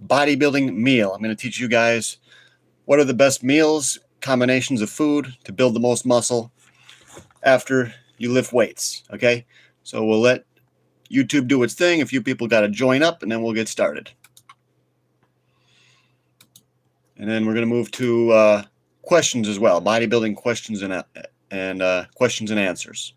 bodybuilding meal. I'm going to teach you guys what are the best meals, combinations of food to build the most muscle after you lift weights, okay? So we'll let YouTube do its thing. A few people got to join up, and then we'll get started. And then we're going to move to questions as well, bodybuilding questions and questions and answers.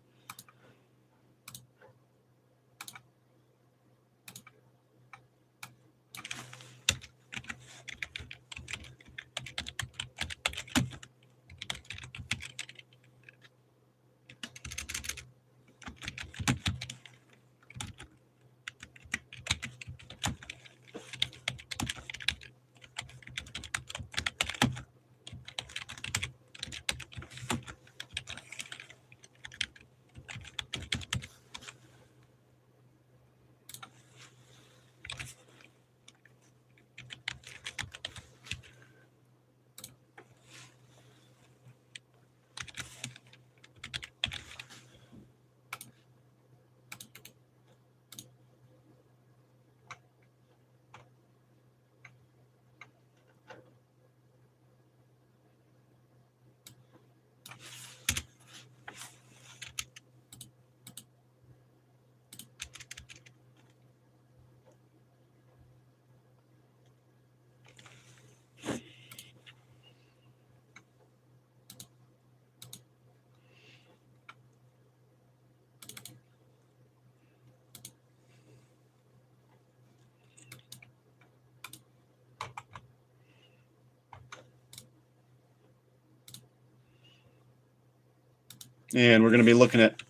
And we're going to be looking at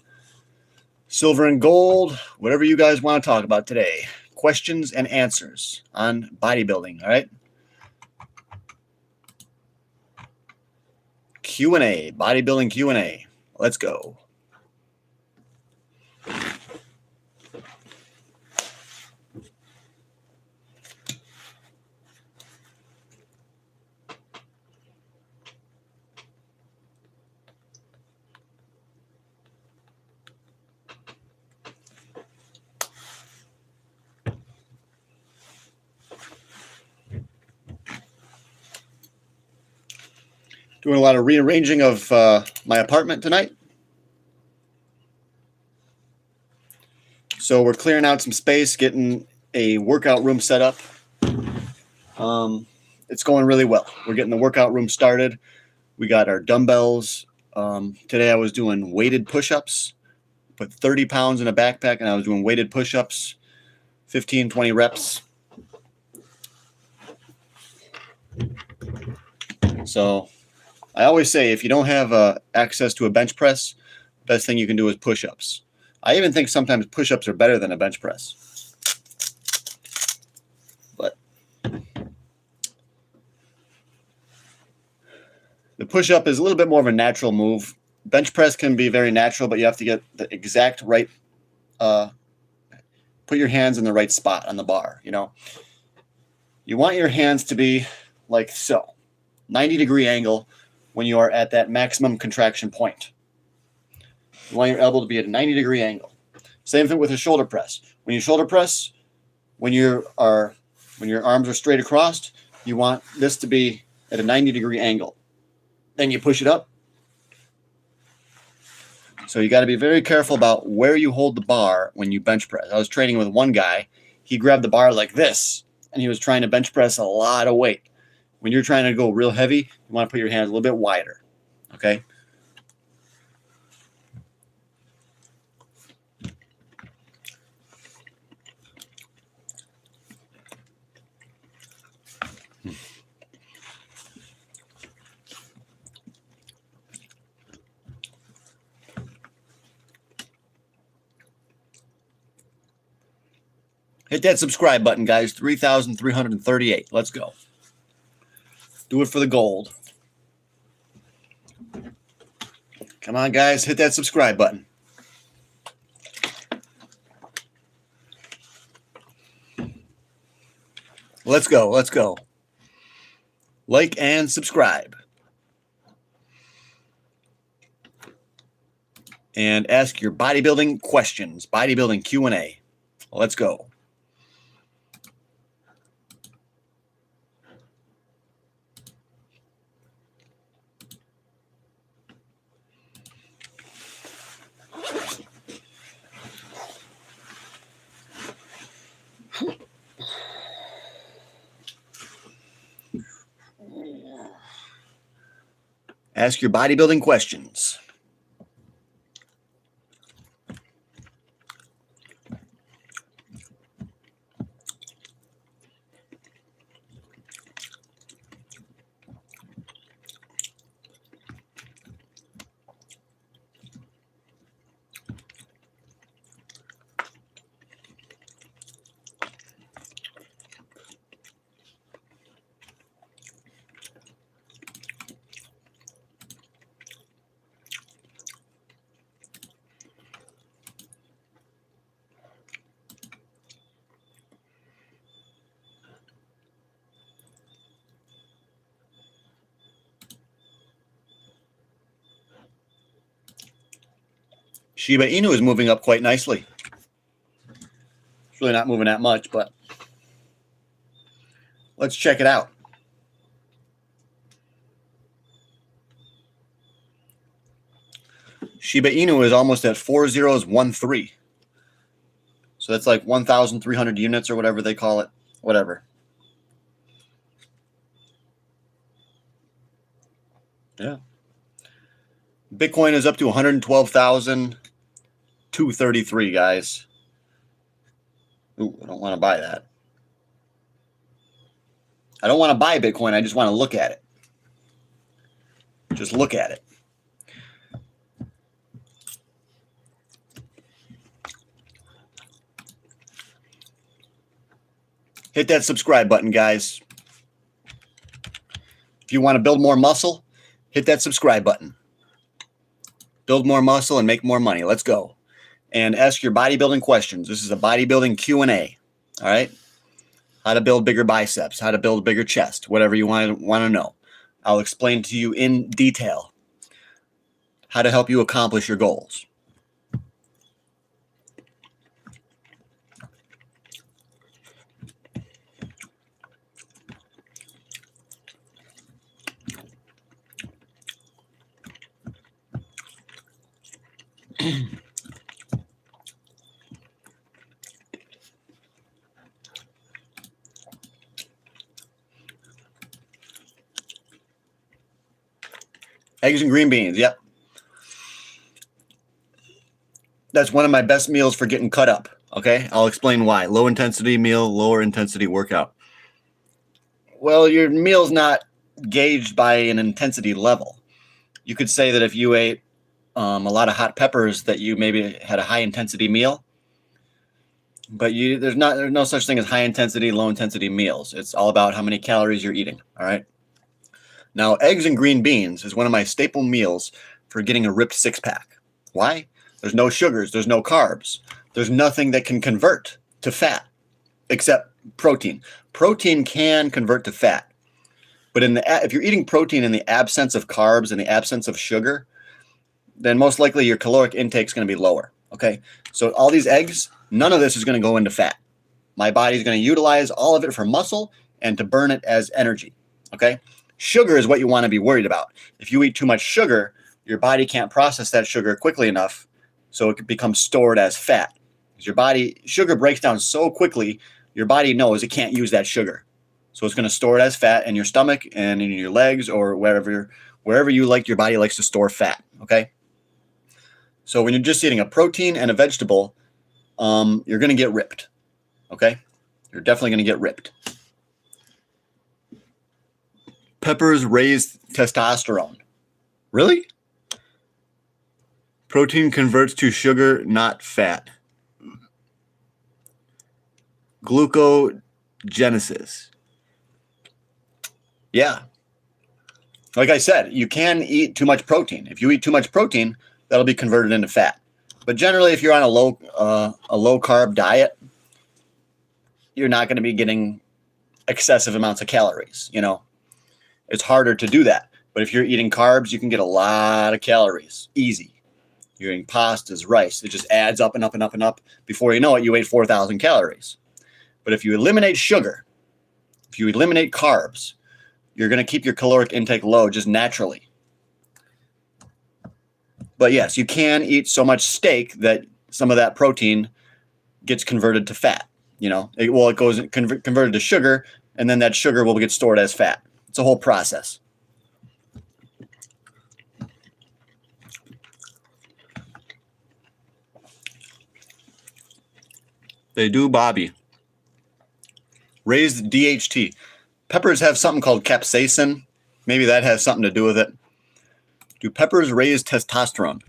silver and gold, whatever you guys want to talk about today. Questions and answers on bodybuilding, all right? Q&A, bodybuilding Q&A. Let's go. Doing a lot of rearranging of my apartment tonight. So we're clearing out some space, getting a workout room set up. It's going really well. We're getting the workout room started. We got our dumbbells. Today I was doing weighted push-ups. Put 30 pounds in a backpack, and I was doing weighted push-ups, 15, 20 reps. So I always say if you don't have access to a bench press, the best thing you can do is push-ups. I even think sometimes push-ups are better than a bench press. But the push-up is a little bit more of a natural move. Bench press can be very natural, but you have to get the exact right, put your hands in the right spot on the bar, you know. You want your hands to be like so, 90-degree angle when you are at that maximum contraction point. You want your elbow to be at a 90-degree angle. Same thing with a shoulder press. When you shoulder press, when your arms are straight across, you want this to be at a 90-degree angle. Then you push it up. So you got to be very careful about where you hold the bar when you bench press. I was training with one guy. He grabbed the bar like this, and he was trying to bench press a lot of weight. When you're trying to go real heavy, you want to put your hands a little bit wider, okay? Hit that subscribe button, guys. 3,338. Let's go. Do it for the gold. Come on, guys. Hit that subscribe button. Let's go. Let's go. Like and subscribe. And ask your bodybuilding questions. Bodybuilding Q&A. Let's go. Ask your bodybuilding questions. Shiba Inu is moving up quite nicely. It's really not moving that much, but let's check it out. Shiba Inu is almost at 4013. So that's like 1,300 units or whatever they call it. Whatever. Yeah. Bitcoin is up to 112,233, guys. Ooh, I don't want to buy that. I don't want to buy Bitcoin. I just want to look at it. Just look at it. Hit that subscribe button, guys. If you want to build more muscle, hit that subscribe button. Build more muscle and make more money. Let's go. And ask your bodybuilding questions. This is a bodybuilding Q and A. All right? How to build bigger biceps, how to build a bigger chest, whatever you want to know. I'll explain to you in detail how to help you accomplish your goals. Eggs and green beans, yep. That's one of my best meals for getting cut up, okay? I'll explain why. Low intensity meal, lower intensity workout. Well, your meal's not gauged by an intensity level. You could say that if you ate a lot of hot peppers that you maybe had a high intensity meal, but there's no such thing as high intensity, low intensity meals. It's all about how many calories you're eating, all right? Now, eggs and green beans is one of my staple meals for getting a ripped six-pack. Why? There's no sugars. There's no carbs. There's nothing that can convert to fat except protein. Protein can convert to fat. But if you're eating protein in the absence of carbs and the absence of sugar, then most likely your caloric intake is going to be lower. Okay? So all these eggs, none of this is going to go into fat. My body's going to utilize all of it for muscle and to burn it as energy. Okay? Sugar is what you want to be worried about. If you eat too much sugar, your body can't process that sugar quickly enough, so it becomes stored as fat. Because sugar breaks down so quickly, your body knows it can't use that sugar. So it's going to store it as fat in your stomach and in your legs or wherever your body likes to store fat, okay? So when you're just eating a protein and a vegetable, you're going to get ripped, okay? You're definitely going to get ripped. Peppers raise testosterone. Really? Protein converts to sugar, not fat. Glucogenesis. Yeah. Like I said, you can eat too much protein. If you eat too much protein, that'll be converted into fat. But generally, if you're on a low carb diet, you're not going to be getting excessive amounts of calories, you know. It's harder to do that. But if you're eating carbs, you can get a lot of calories. Easy. You're eating pastas, rice. It just adds up and up and up and up. Before you know it, you ate 4,000 calories. But if you eliminate sugar, if you eliminate carbs, you're going to keep your caloric intake low just naturally. But yes, you can eat so much steak that some of that protein gets converted to fat. You know, it goes converted to sugar, and then that sugar will get stored as fat. It's a whole process. They do, Bobby. Raised DHT. Peppers have something called capsaicin. Maybe that has something to do with it. Do peppers raise testosterone?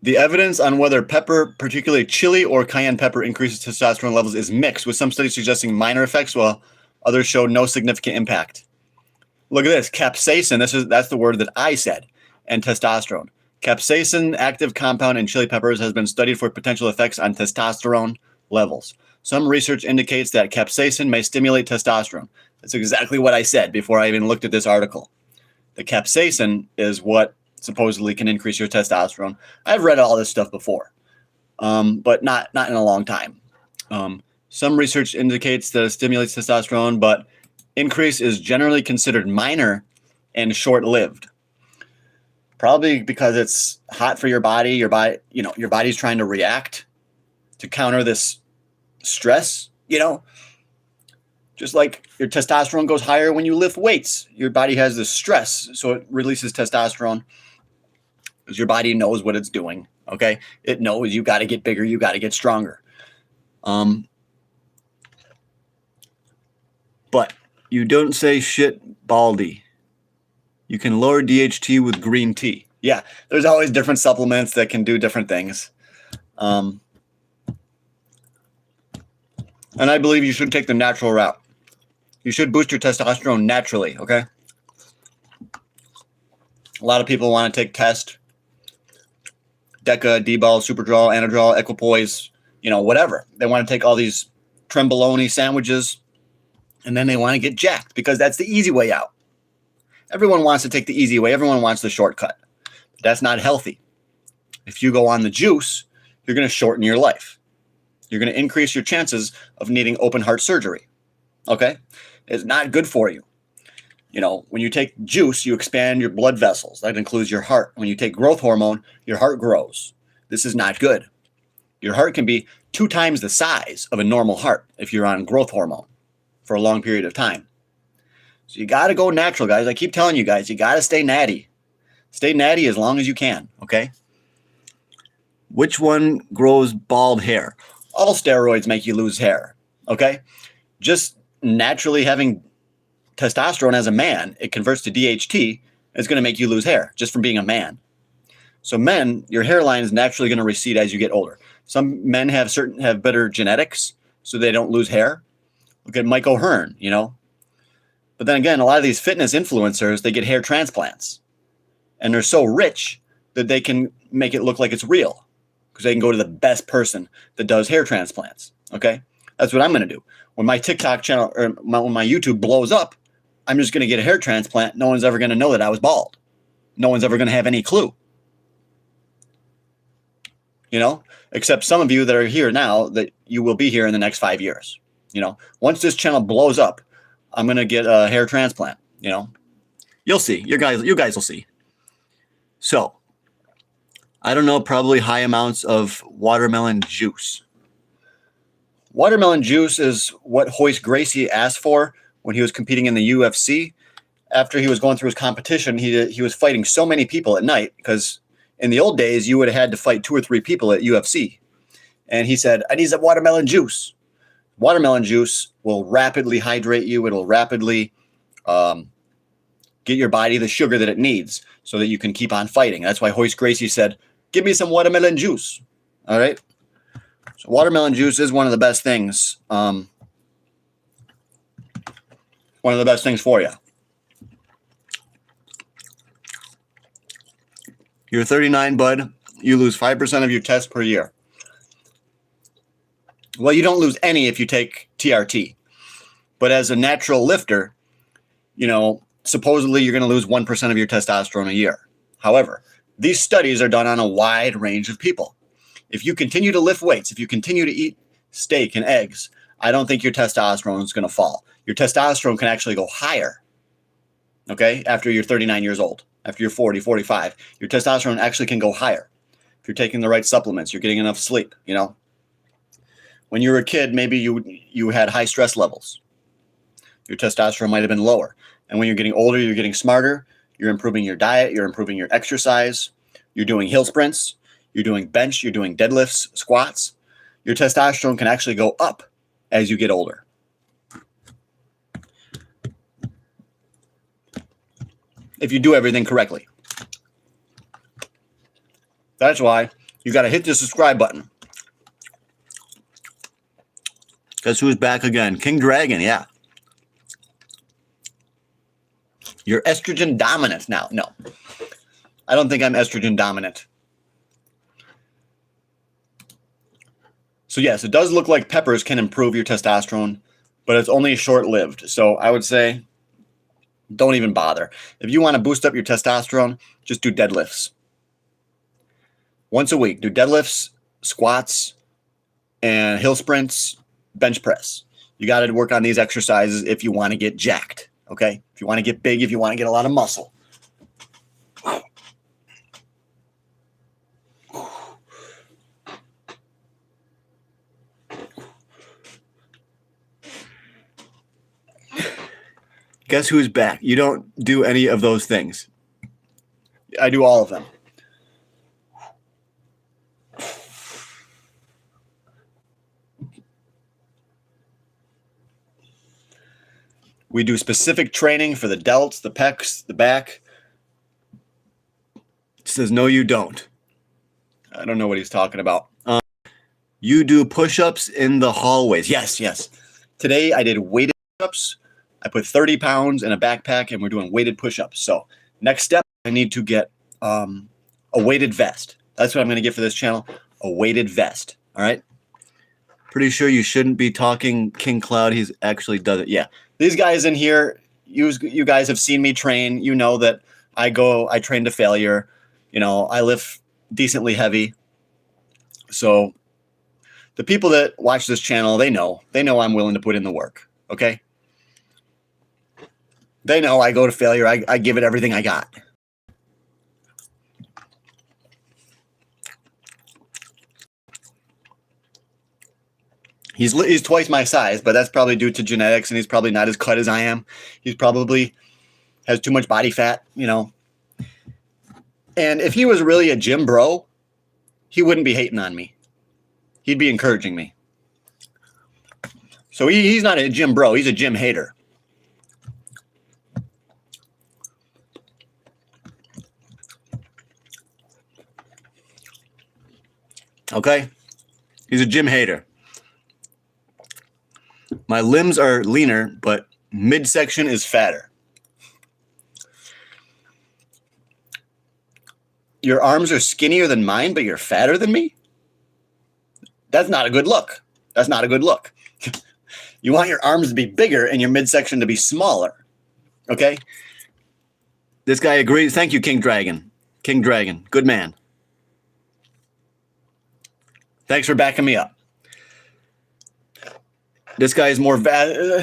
The evidence on whether pepper, particularly chili or cayenne pepper, increases testosterone levels is mixed, with some studies suggesting minor effects while others show no significant impact. Look at this, capsaicin, that's the word that I said, and testosterone. Capsaicin, active compound in chili peppers, has been studied for potential effects on testosterone levels. Some research indicates that capsaicin may stimulate testosterone. That's exactly what I said before I even looked at this article. The capsaicin is what supposedly can increase your testosterone. I've read all this stuff before, but not in a long time. Some research indicates that it stimulates testosterone, but increase is generally considered minor and short-lived. Probably because it's hot for your body. Your body's trying to react to counter this stress. Just like your testosterone goes higher when you lift weights, your body has this stress, so it releases testosterone. Because your body knows what it's doing, okay? It knows you got to get bigger, you got to get stronger. But you don't say shit, Baldy. You can lower DHT with green tea. Yeah, there's always different supplements that can do different things. And I believe you should take the natural route. You should boost your testosterone naturally, okay? A lot of people want to take test. Deca, D-ball, Superdrol, Anadrol, Equipoise, whatever. They want to take all these Trembolone sandwiches, and then they want to get jacked because that's the easy way out. Everyone wants to take the easy way. Everyone wants the shortcut. But that's not healthy. If you go on the juice, you're going to shorten your life. You're going to increase your chances of needing open heart surgery. Okay? It's not good for you. When you take juice, you expand your blood vessels. That includes your heart. When you take growth hormone, your heart grows. This is not good. Your heart can be 2 times the size of a normal heart if you're on growth hormone for a long period of time. So you got to go natural, guys. I keep telling you guys, you got to stay natty. Stay natty as long as you can, okay? Which one grows bald hair? All steroids make you lose hair, okay? Just naturally having testosterone as a man, it converts to DHT. It's going to make you lose hair just from being a man. So men, your hairline is naturally going to recede as you get older. Some men have better genetics, so they don't lose hair. Look at Mike O'Hearn, But then again, a lot of these fitness influencers, they get hair transplants. And they're so rich that they can make it look like it's real because they can go to the best person that does hair transplants, okay? That's what I'm going to do. When my TikTok channel or when my YouTube blows up, I'm just going to get a hair transplant. No one's ever going to know that I was bald. No one's ever going to have any clue. Except some of you that are here now that you will be here in the next 5 years. Once this channel blows up, I'm going to get a hair transplant, You'll see. You guys will see. So, I don't know, probably high amounts of watermelon juice. Watermelon juice is what Royce Gracie asked for when he was competing in the UFC. After he was going through his competition, he was fighting so many people at night because in the old days, you would have had to fight 2 or 3 people at UFC. And he said, I need some watermelon juice. Watermelon juice will rapidly hydrate you. It'll rapidly get your body the sugar that it needs so that you can keep on fighting. That's why Royce Gracie said, give me some watermelon juice. All right? So watermelon juice is one of the best things. One of the best things for you. You're 39, bud. You lose 5% of your test per year. Well, you don't lose any if you take TRT. But as a natural lifter, supposedly you're going to lose 1% of your testosterone a year. However, these studies are done on a wide range of people. If you continue to lift weights, if you continue to eat steak and eggs, I don't think your testosterone is going to fall. Your testosterone can actually go higher, okay, after you're 39 years old. After you're 40, 45, your testosterone actually can go higher. If you're taking the right supplements, you're getting enough sleep, When you were a kid, maybe you had high stress levels. Your testosterone might have been lower. And when you're getting older, you're getting smarter. you're improving your diet, you're improving your exercise, you're doing hill sprints, you're doing bench, you're doing deadlifts, squats, your testosterone can actually go up as you get older. If you do everything correctly. That's why you got to hit the subscribe button. Guess who's back again? King Dragon, yeah. You're estrogen dominant now. No, I don't think I'm estrogen dominant. So yes, it does look like peppers can improve your testosterone, but it's only short-lived. So I would say don't even bother. If you want to boost up your testosterone, just do deadlifts. Once a week, do deadlifts, squats, and hill sprints, bench press. You got to work on these exercises if you want to get jacked, okay? If you want to get big, if you want to get a lot of muscle. Guess who's back? You don't do any of those things. I do all of them. We do specific training for the delts, the pecs, the back. It says, no, you don't. I don't know what he's talking about. You do push-ups in the hallways. Yes, yes. Today I did weighted push-ups. I put 30 pounds in a backpack and we're doing weighted push-ups. So next step, I need to get a weighted vest. That's what I'm going to get for this channel, a weighted vest. All right. Pretty sure you shouldn't be talking King Cloud. He's actually does it. Yeah. These guys in here, you guys have seen me train. You know that I train to failure. You know, I lift decently heavy. So the people that watch this channel, they know I'm willing to put in the work. Okay. They know I go to failure. I give it everything I got. He's twice my size, but that's probably due to genetics, and he's probably not as cut as I am. He's probably has too much body fat, you know. And if he was really a gym bro, he wouldn't be hating on me. He'd be encouraging me. So he's not a gym bro. He's a gym hater. Okay? He's a gym hater. My limbs are leaner, but midsection is fatter. Your arms are skinnier than mine, but you're fatter than me? That's not a good look. That's not a good look. You want your arms to be bigger and your midsection to be smaller. Okay? This guy agrees. Thank you, King Dragon. King Dragon. Good man. Thanks for backing me up. This guy is more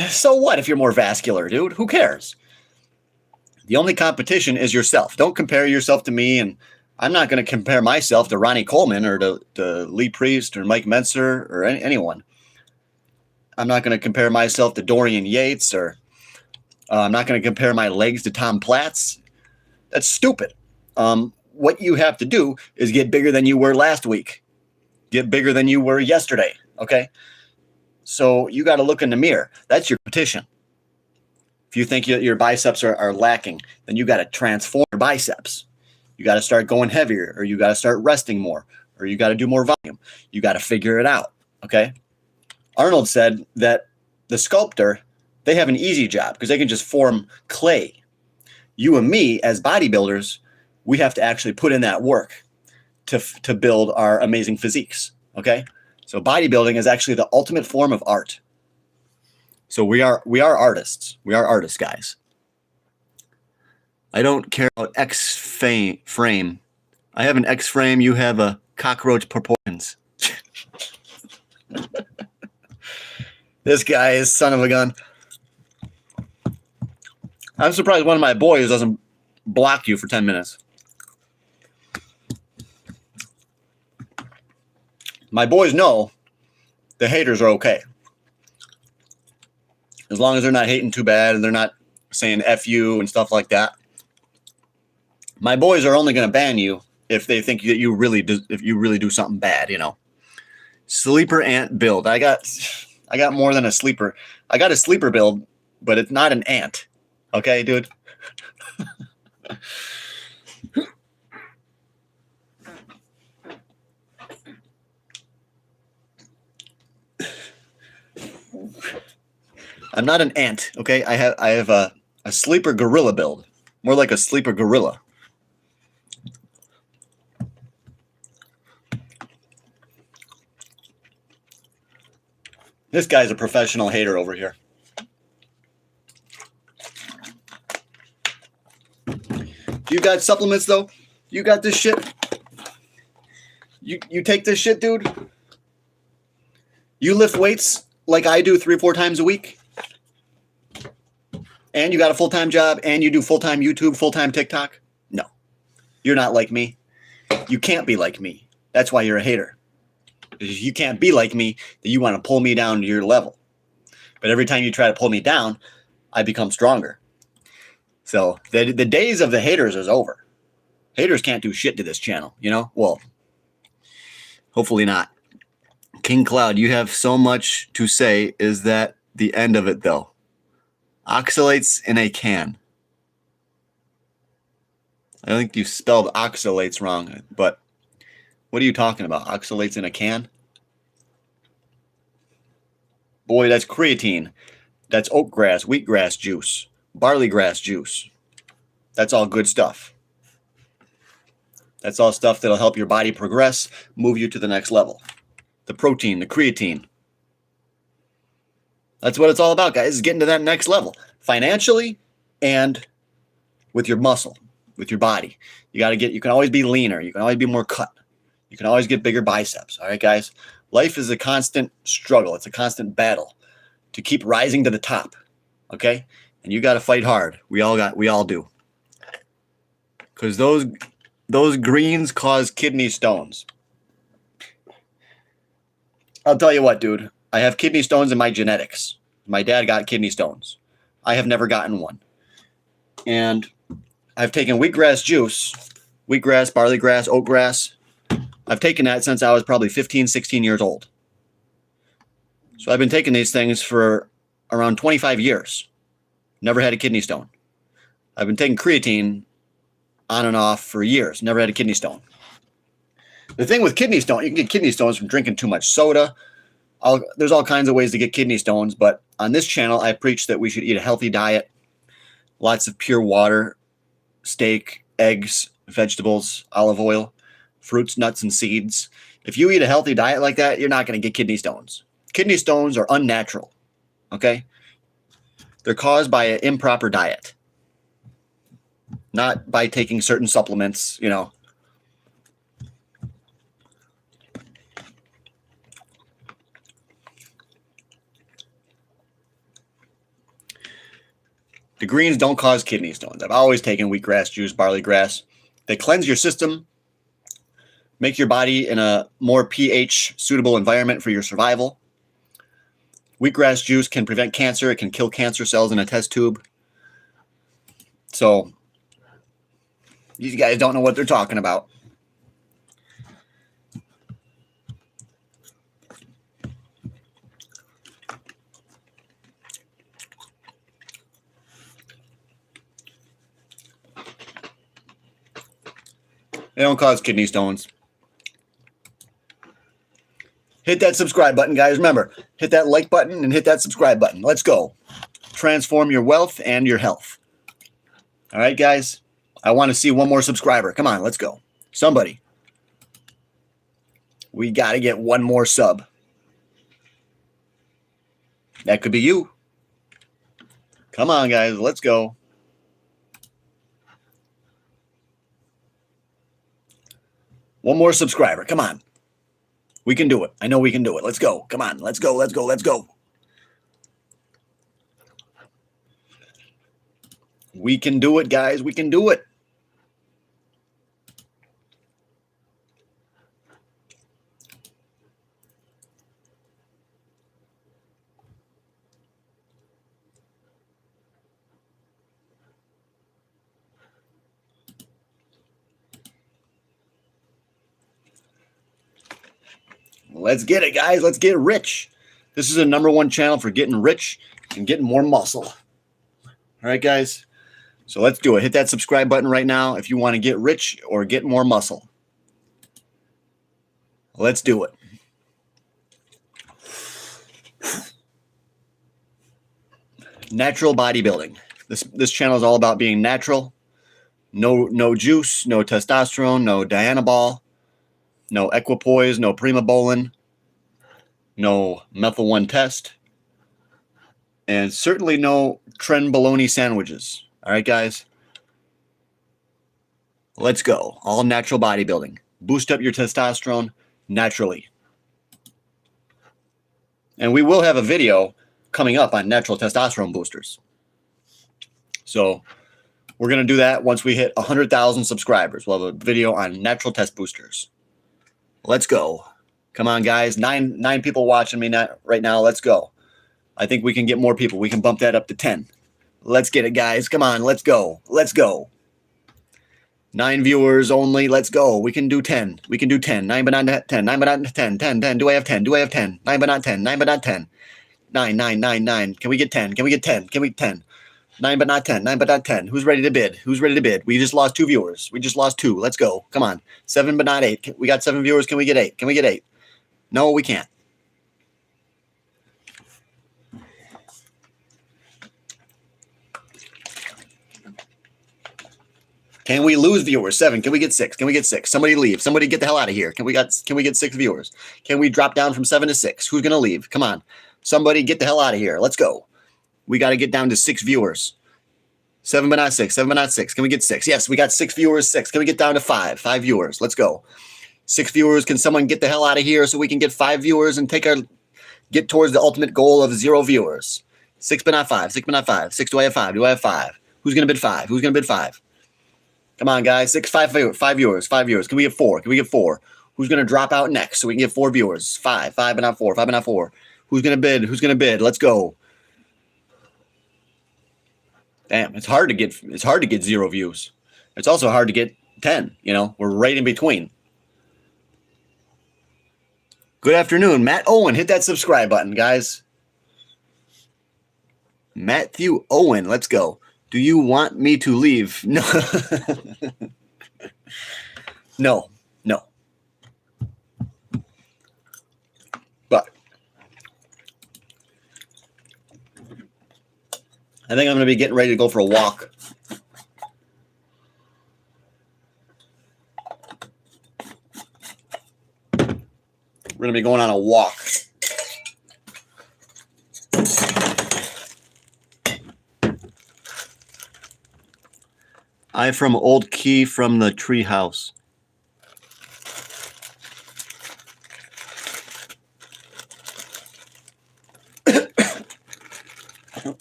so what if you're more vascular, dude? Who cares? The only competition is yourself. Don't compare yourself to me, and I'm not going to compare myself to Ronnie Coleman or to Lee Priest or Mike Mentzer or anyone. I'm not going to compare myself to Dorian Yates, or I'm not going to compare my legs to Tom Platz. That's stupid. What you have to do is get bigger than you were last week. Get bigger than you were yesterday, okay? So you got to look in the mirror. That's your competition. If you think your biceps are lacking, then you got to transform your biceps. You got to start going heavier, or you got to start resting more, or you got to do more volume. You got to figure it out, okay? Arnold said that the sculptor, they have an easy job because they can just form clay. You and me, as bodybuilders, we have to actually put in that work to build our amazing physiques, okay? So bodybuilding is actually the ultimate form of art. So we are artists. We are artists, guys. I don't care about X-frame. I have an X-frame. You have a cockroach proportions. This guy is son of a gun. I'm surprised one of my boys doesn't block you for 10 minutes. My boys know the haters are okay. As long as they're not hating too bad and they're not saying F you and stuff like that. My boys are only going to ban you if they think that you really do, if you really do something bad, you know. Sleeper ant build. I got more than a sleeper. I got a sleeper build, but it's not an ant. Okay, dude. I'm not an ant, okay? I have a sleeper gorilla build. More like a sleeper gorilla. This guy's a professional hater over here. You got supplements though? You got this shit? You take this shit, dude? You lift weights like I do 3 or 4 times a week? And you got a full-time job and you do full-time YouTube, full-time TikTok? No. You're not like me. You can't be like me. That's why you're a hater. If you can't be like me, then you want to pull me down to your level. But every time you try to pull me down, I become stronger. So the days of the haters is over. Haters can't do shit to this channel, you know? Well, hopefully not. King Cloud, you have so much to say. Is that the end of it, though? Oxalates in a can. I think you spelled oxalates wrong, but what are you talking about? Oxalates in a can? Boy, that's creatine. That's oat grass, wheatgrass juice, barley grass juice. That's all good stuff. That's all stuff that'll help your body progress, move you to the next level. The protein, the creatine. That's what it's all about, guys, is getting to that next level. Financially and with your muscle, with your body. You can always be leaner. You can always be more cut. You can always get bigger biceps. All right, guys? Life is a constant struggle. It's a constant battle to keep rising to the top. Okay? And you got to fight hard. We all do. Because those greens cause kidney stones. I'll tell you what, dude. I have kidney stones in my genetics. My dad got kidney stones. I have never gotten one. And I've taken wheatgrass juice, wheatgrass, barley grass, oat grass. I've taken that since I was probably 15, 16 years old. So I've been taking these things for around 25 years. Never had a kidney stone. I've been taking creatine on and off for years. Never had a kidney stone. The thing with kidney stone, you can get kidney stones from drinking too much soda. There's all kinds of ways to get kidney stones, but on this channel, I preach that we should eat a healthy diet, lots of pure water, steak, eggs, vegetables, olive oil, fruits, nuts, and seeds. If you eat a healthy diet like that, you're not going to get kidney stones. Kidney stones are unnatural, okay? They're caused by an improper diet, not by taking certain supplements, you know. The greens don't cause kidney stones. I've always taken wheatgrass juice, barley grass. They cleanse your system, make your body in a more pH suitable environment for your survival. Wheatgrass juice can prevent cancer. It can kill cancer cells in a test tube. So these guys don't know what they're talking about. They don't cause kidney stones. Hit that subscribe button, guys. Remember, hit that like button and hit that subscribe button. Let's go. Transform your wealth and your health. All right, guys? I want to see one more subscriber. Come on, let's go. Somebody. We got to get one more sub. That could be you. Come on, guys. Let's go. One more subscriber. Come on. We can do it. I know we can do it. Let's go. Come on. Let's go. Let's go. Let's go. We can do it, guys. We can do it. Let's get it, guys. Let's get rich. This is a #1 channel for getting rich and getting more muscle. All right, guys. So let's do it. Hit that subscribe button right now if you want to get rich or get more muscle. Let's do it. Natural bodybuilding. This channel is all about being natural. No juice, no testosterone, no Dianabol, no equipoise, no primobolan, no methyl-1 test, and certainly no trenbolone sandwiches. All right, guys. Let's go. All natural bodybuilding. Boost up your testosterone naturally. And we will have a video coming up on natural testosterone boosters. So we're going to do that once we hit 100,000 subscribers. We'll have a video on natural test boosters. Let's go. Come on, guys. Nine people watching me right now. Let's go. I think we can get more people. We can bump that up to 10. Let's get it, guys. Come on. Let's go. Let's go. 9 viewers only. Let's go. We can do 10. We can do 10. 9 but not 10. 9 but not 10. 10. 10. Do I have 10? Do I have 10? 9 but not 10. 9 but not 10. 9, 9, 9, 9. Can we get 10? Can we get 10? Can we 10? 9 but not 10. 9 but not 10. Who's ready to bid? Who's ready to bid? We just lost 2 viewers. We just lost 2. Let's go. Come on. 7 but not 8. We got 7 viewers. Can we get 8? Can we get 8? No, we can't. Can we lose viewers? 7. Can we get 6? Can we get 6? Somebody leave. Somebody get the hell out of here. Can we get 6 viewers? Can we drop down from 7 to 6? Who's going to leave? Come on. Somebody get the hell out of here. Let's go. We got to get down to 6 viewers. 7 but not 6. 7 but not 6. Can we get 6? Yes, we got 6 viewers. 6. Can we get down to 5? 5 viewers. Let's go. 6 viewers. Can someone get the hell out of here so we can get 5 viewers and get towards the ultimate goal of 0 viewers? 6 but not 5. 6 but not 5. 6. Do I have 5? Do I have 5? Who's going to bid 5? Who's going to bid 5? Come on, guys. 5 viewers. 5 viewers. Can we get 4? Can we get 4? Who's going to drop out next so we can get 4 viewers? 5. 5 but not 4. 5 but not 4. Who's going to bid? Who's going to bid? Let's go. Damn, it's hard to get 0 views. It's also hard to get 10, you know. We're right in between. Good afternoon, Matt Owen. Hit that subscribe button, guys. Matthew Owen, let's go. Do you want me to leave? No. No. But I think I'm going to be getting ready to go for a walk. We're going to be going on a walk. I'm from Old Key from the tree house.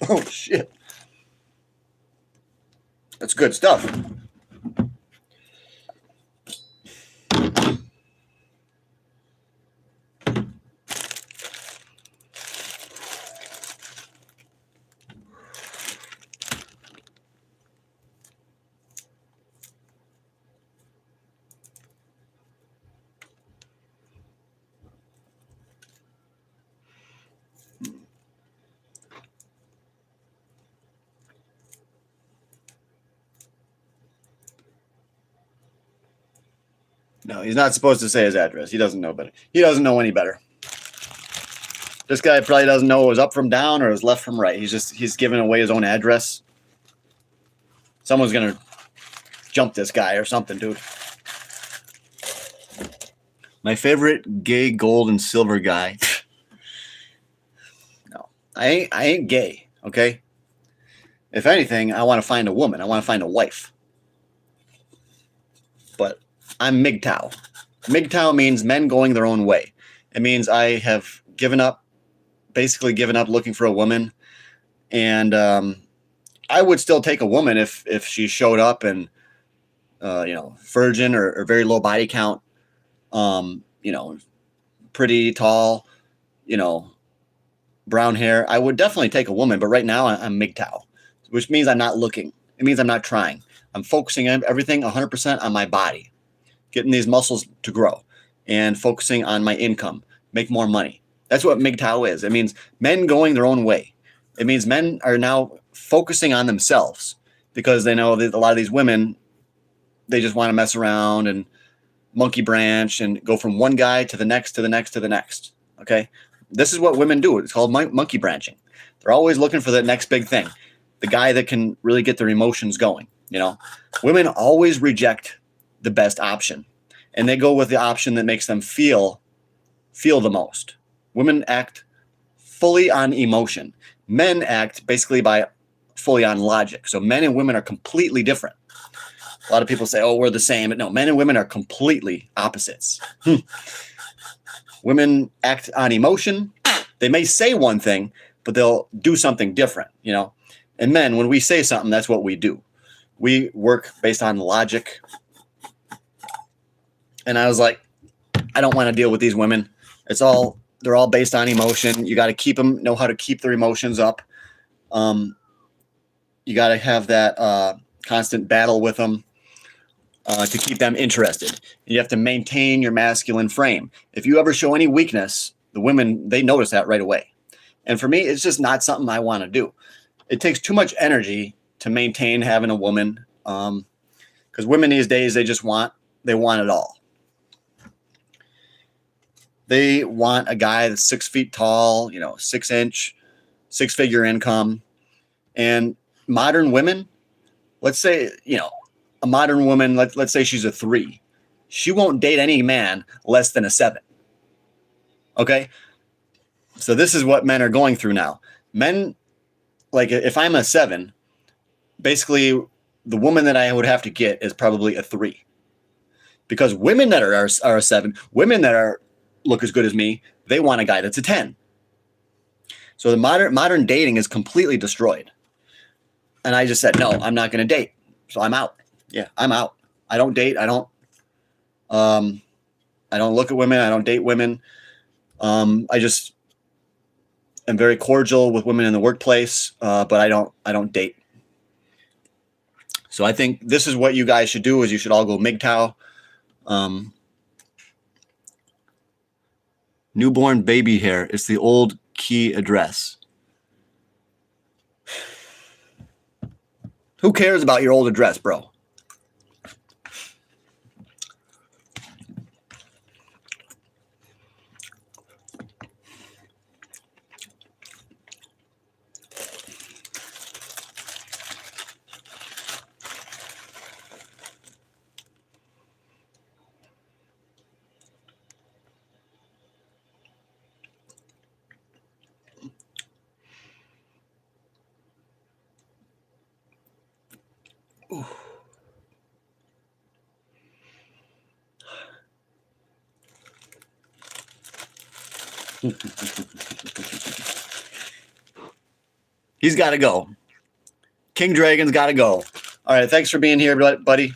Oh, shit. That's good stuff. No, he's not supposed to say his address. He doesn't know better. He doesn't know any better. This guy probably doesn't know it was up from down or it was left from right. He's giving away his own address. Someone's going to jump this guy or something, dude. My favorite gay gold and silver guy. No, I ain't gay, okay? If anything, I want to find a woman. I want to find a wife. But I'm MGTOW. MGTOW means men going their own way. It means I have basically given up looking for a woman. And I would still take a woman if she showed up and, virgin or very low body count, pretty tall, brown hair. I would definitely take a woman. But right now I'm MGTOW, which means I'm not looking. It means I'm not trying. I'm focusing everything 100% on my body. Getting these muscles to grow and focusing on my income, make more money. That's what MGTOW is. It means men going their own way. It means men are now focusing on themselves because they know that a lot of these women, they just want to mess around and monkey branch and go from one guy to the next, to the next, to the next. Okay. This is what women do. It's called monkey branching. They're always looking for the next big thing, the guy that can really get their emotions going. You know, women always reject the best option and they go with the option that makes them feel the most. Women act fully on emotion. Men act basically by fully on logic. So men and women are completely different. A lot of people say, oh, we're the same. But no, men and women are completely opposites. Women act on emotion. They may say one thing, but they'll do something different, you know. And men, when we say something, that's what we do. We work based on logic. And I was like, I don't want to deal with these women. They're all based on emotion. You got to keep them, know how to keep their emotions up. You got to have that constant battle with them. To keep them interested. You have to maintain your masculine frame. If you ever show any weakness, the women, they notice that right away. And for me, it's just not something I want to do. It takes too much energy to maintain having a woman. Because women these days, they want it all. They want a guy that's 6 feet tall, you know, 6-inch, 6-figure income. And modern women, let's say, you know, a modern woman, let's say she's a 3. She won't date any man less than a 7. Okay? So this is what men are going through now. Men, like if I'm a 7, basically the woman that I would have to get is probably a 3. Because women that are a 7, women that look as good as me, they want a guy that's a 10. So the modern dating is completely destroyed. And I just said, no, I'm not going to date. So I'm out. Yeah, I'm out. I don't date. I don't look at women. I don't date women. I just am very cordial with women in the workplace, but I don't date. So I think this is what you guys should do: is you should all go MGTOW. Newborn baby hair. It's the old key address. Who cares about your old address, bro? Ooh. He's got to go. King Dragon's got to go. All right, thanks for being here, buddy.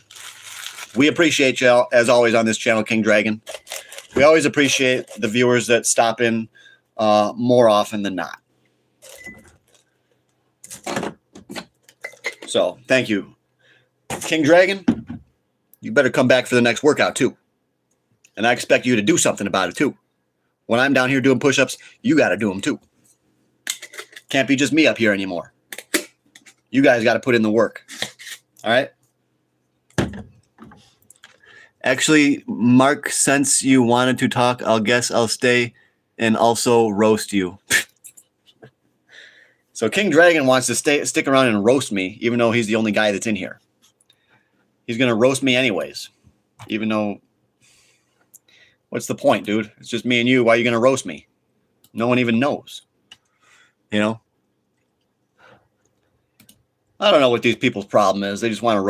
We appreciate you as always on this channel, King Dragon. We always appreciate the viewers that stop in more often than not. So thank you. King Dragon, you better come back for the next workout too. And I expect you to do something about it too. When I'm down here doing push-ups, you got to do them too. Can't be just me up here anymore. You guys got to put in the work. All right? Actually, Mark, since you wanted to talk, I'll guess I'll stay and also roast you. So King Dragon wants to stick around and roast me, even though he's the only guy that's in here. He's going to roast me anyways, even though, what's the point, dude? It's just me and you. Why are you going to roast me? No one even knows. You know? I don't know what these people's problem is. They just want to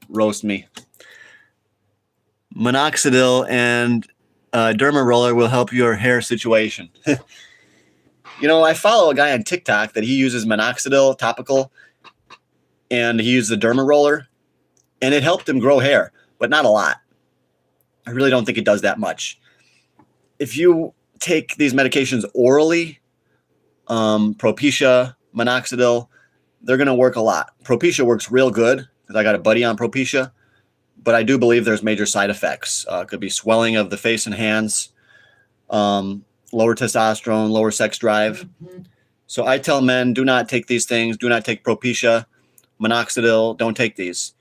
roast me. Minoxidil and derma roller will help your hair situation. You know, I follow a guy on TikTok that he uses minoxidil topical, and he used the derma roller, and it helped him grow hair, but not a lot. I really don't think it does that much. If you take these medications orally, Propecia, minoxidil, they're going to work a lot. Propecia works real good because I got a buddy on Propecia, but I do believe there's major side effects. It could be swelling of the face and hands, lower testosterone, lower sex drive. So I tell men, do not take these things. Do not take Propecia, minoxidil. Don't take these.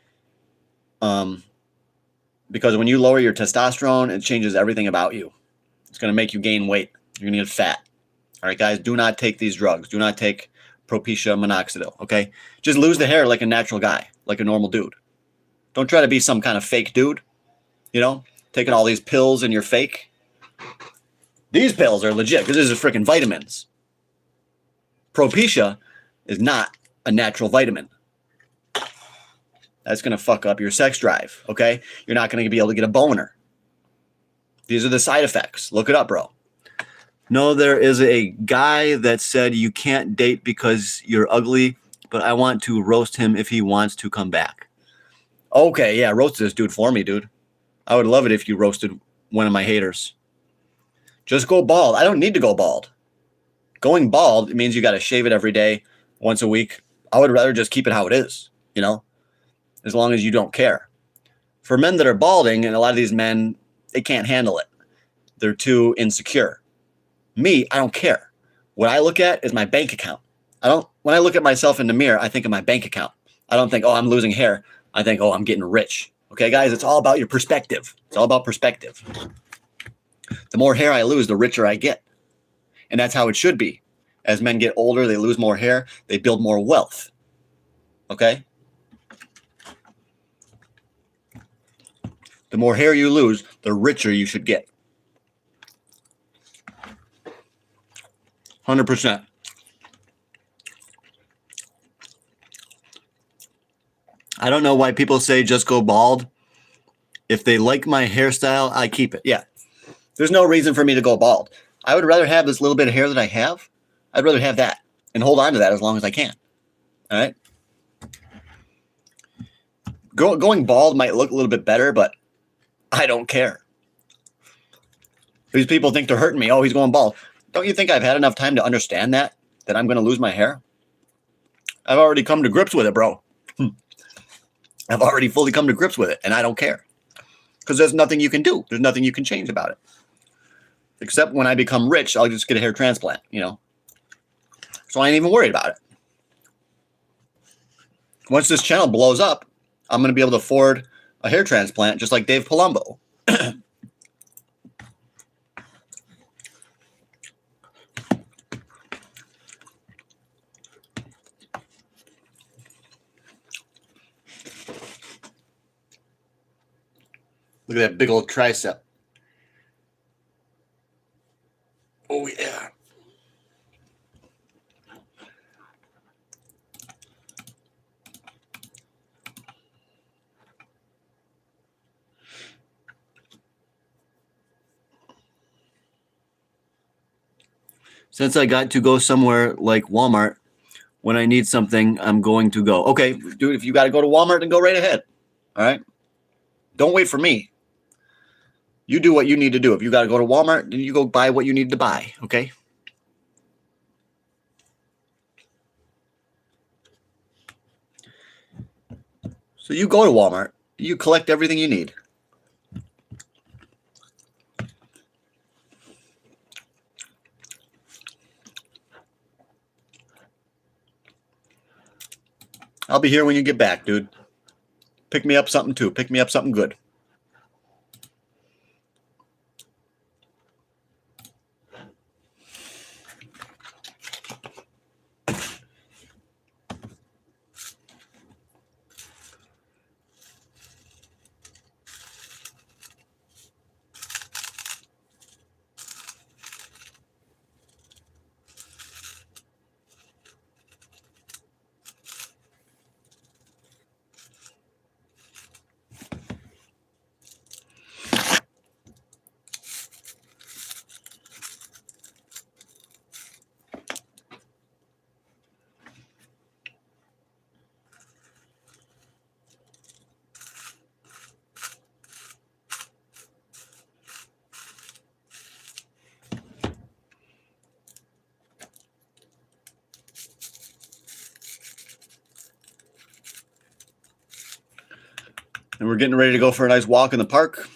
Because when you lower your testosterone, it changes everything about you. It's going to make you gain weight. You're going to get fat. All right, guys, do not take these drugs. Do not take Propecia, minoxidil, okay? Just lose the hair like a natural guy, like a normal dude. Don't try to be some kind of fake dude, you know, taking all these pills and you're fake. These pills are legit because these are freaking vitamins. Propecia is not a natural vitamin. That's going to fuck up your sex drive, okay? You're not going to be able to get a boner. These are the side effects. Look it up, bro. No, there is a guy that said you can't date because you're ugly, but I want to roast him if he wants to come back. Okay, yeah, roast this dude for me, dude. I would love it if you roasted one of my haters. Just go bald. I don't need to go bald. Going bald means you got to shave it every day, once a week. I would rather just keep it how it is, you know, as long as you don't care. For men that are balding, and a lot of these men, they can't handle it. They're too insecure. Me, I don't care. What I look at is my bank account. When I look at myself in the mirror, I think of my bank account. I don't think, oh, I'm losing hair. I think, oh, I'm getting rich. Okay, guys, it's all about your perspective. It's all about perspective. The more hair I lose, the richer I get. And that's how it should be. As men get older, they lose more hair. They build more wealth. Okay? The more hair you lose, the richer you should get. 100%. I don't know why people say just go bald. If they like my hairstyle, I keep it. Yeah. There's no reason for me to go bald. I would rather have this little bit of hair that I have. I'd rather have that and hold on to that as long as I can. All right? Going bald might look a little bit better, but I don't care. These people think they're hurting me. Oh, he's going bald. Don't you think I've had enough time to understand that I'm going to lose my hair? I've already come to grips with it, bro. I've already fully come to grips with it, and I don't care. Because there's nothing you can do. There's nothing you can change about it. Except when I become rich, I'll just get a hair transplant, you know. So I ain't even worried about it. Once this channel blows up, I'm going to be able to afford a hair transplant just like Dave Palumbo. Look at that big old tricep. Oh, yeah. Since I got to go somewhere like Walmart, when I need something, I'm going to go. Okay, dude, if you got to go to Walmart, then go right ahead. All right? Don't wait for me. You do what you need to do. If you got to go to Walmart, then you go buy what you need to buy, okay? So you go to Walmart. You collect everything you need. I'll be here when you get back, dude. Pick me up something, too. Pick me up something good. And we're getting ready to go for a nice walk in the park.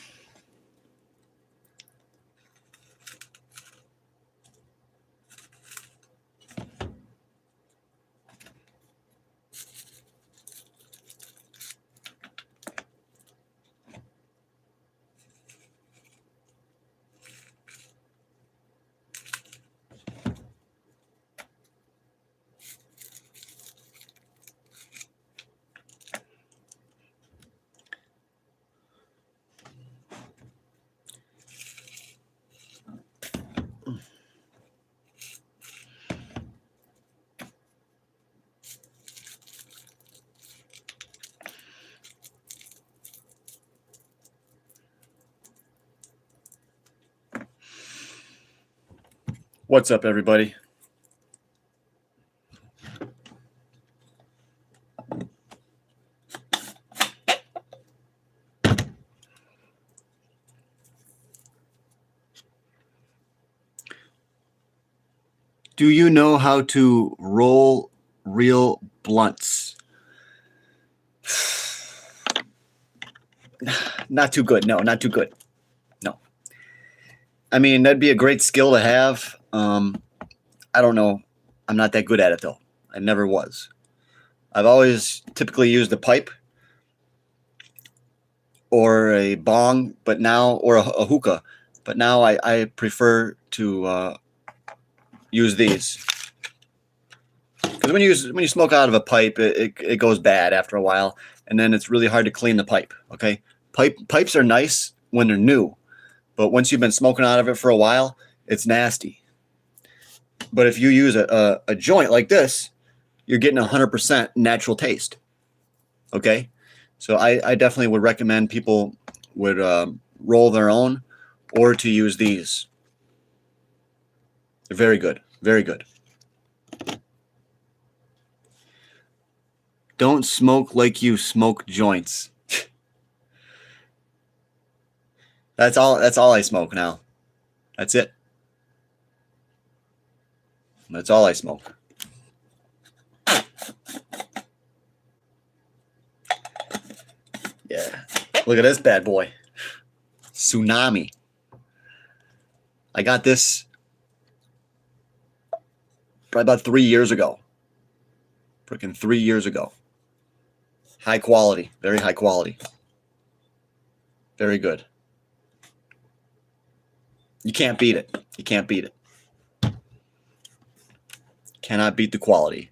What's up, everybody? Do you know how to roll real blunts? Not too good. No, not too good. No. I mean, that'd be a great skill to have. I don't know. I'm not that good at it, though. I never was. I've always typically used a pipe or a bong, but now, or a hookah. But now I prefer to use these. Because when you smoke out of a pipe, it goes bad after a while, and then it's really hard to clean the pipe. Okay, pipes are nice when they're new, but once you've been smoking out of it for a while, it's nasty. But if you use a joint like this, you're getting 100% natural taste. Okay, so I definitely would recommend people would roll their own or to use these. They're very good, very good. Don't smoke like you smoke joints. That's all I smoke now. That's it. That's all I smoke. Yeah. Look at this bad boy. Tsunami. I got this probably about 3 years ago. Freaking 3 years ago. High quality. Very high quality. Very good. You can't beat it. You can't beat it. Cannot beat the quality.